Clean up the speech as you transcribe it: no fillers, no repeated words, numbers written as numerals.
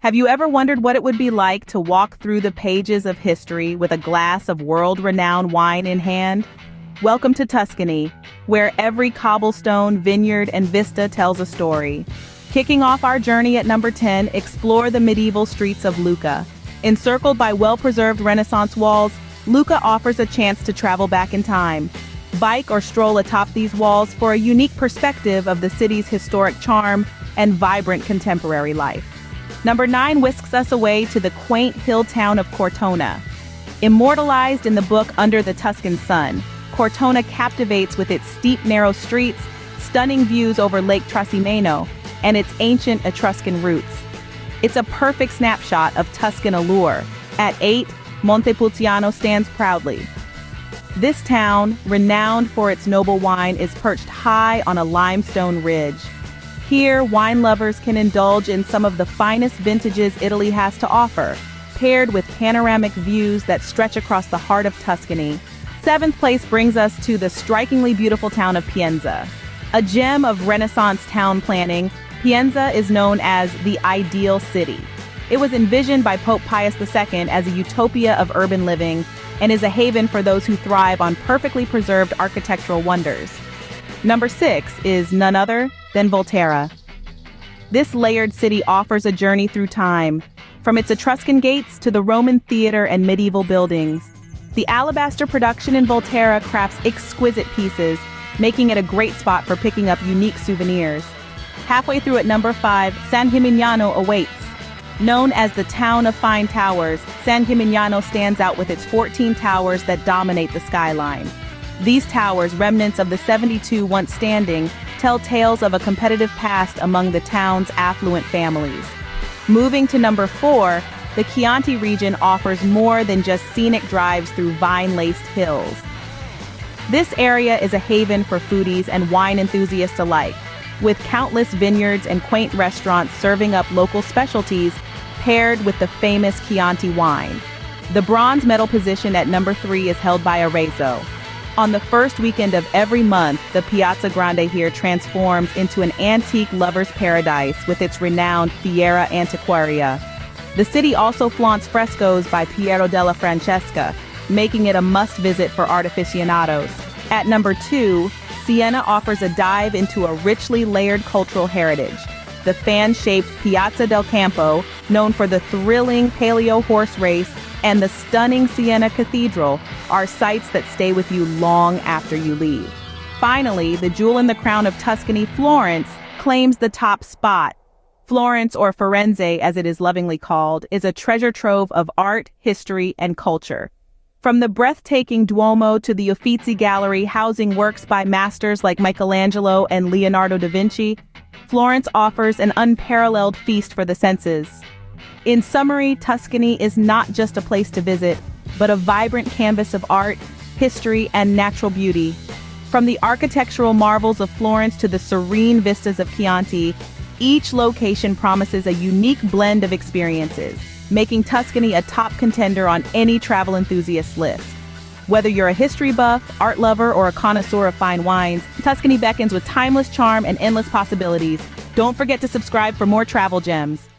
Have you ever wondered what it would be like to walk through the pages of history with a glass of world-renowned wine in hand? Welcome to Tuscany, where every cobblestone, vineyard, and vista tells a story. Kicking off our journey at number 10, explore the medieval streets of Lucca. Encircled by well-preserved Renaissance walls, Lucca offers a chance to travel back in time. Bike or stroll atop these walls for a unique perspective of the city's historic charm and vibrant contemporary life. Number 9 whisks us away to the quaint hill town of Cortona. Immortalized in the book Under the Tuscan Sun, Cortona captivates with its steep, narrow streets, stunning views over Lake Trasimeno, and its ancient Etruscan roots. It's a perfect snapshot of Tuscan allure. At 8, Montepulciano stands proudly. This town, renowned for its noble wine, is perched high on a limestone ridge. Here, wine lovers can indulge in some of the finest vintages Italy has to offer, paired with panoramic views that stretch across the heart of Tuscany. 7th place brings us to the strikingly beautiful town of Pienza. A gem of Renaissance town planning, Pienza is known as the ideal city. It was envisioned by Pope Pius II as a utopia of urban living and is a haven for those who thrive on perfectly preserved architectural wonders. Number 6 is none other than Volterra. This layered city offers a journey through time, from its Etruscan gates to the Roman theater and medieval buildings. The alabaster production in Volterra crafts exquisite pieces, making it a great spot for picking up unique souvenirs. Halfway through at number 5, San Gimignano awaits. Known as the town of fine towers, San Gimignano stands out with its 14 towers that dominate the skyline. These towers, remnants of the 72 once standing, tell tales of a competitive past among the town's affluent families. Moving to number 4, the Chianti region offers more than just scenic drives through vine-laced hills. This area is a haven for foodies and wine enthusiasts alike, with countless vineyards and quaint restaurants serving up local specialties paired with the famous Chianti wine. The bronze medal position at number 3 is held by Arezzo. On the first weekend of every month, the Piazza Grande here transforms into an antique lover's paradise with its renowned Fiera Antiquaria. The city also flaunts frescoes by Piero della Francesca, making it a must-visit for art aficionados. At number 2, Siena offers a dive into a richly layered cultural heritage. The fan-shaped Piazza del Campo, known for the thrilling paleo horse race, and the stunning Siena Cathedral are sights that stay with you long after you leave. Finally, the jewel in the crown of Tuscany, Florence, claims the top spot. Florence, or Firenze as it is lovingly called, is a treasure trove of art, history, and culture. From the breathtaking Duomo to the Uffizi Gallery housing works by masters like Michelangelo and Leonardo da Vinci, Florence offers an unparalleled feast for the senses. In summary, Tuscany is not just a place to visit, but a vibrant canvas of art, history, and natural beauty. From the architectural marvels of Florence to the serene vistas of Chianti, each location promises a unique blend of experiences, making Tuscany a top contender on any travel enthusiast's list. Whether you're a history buff, art lover, or a connoisseur of fine wines, Tuscany beckons with timeless charm and endless possibilities. Don't forget to subscribe for more travel gems.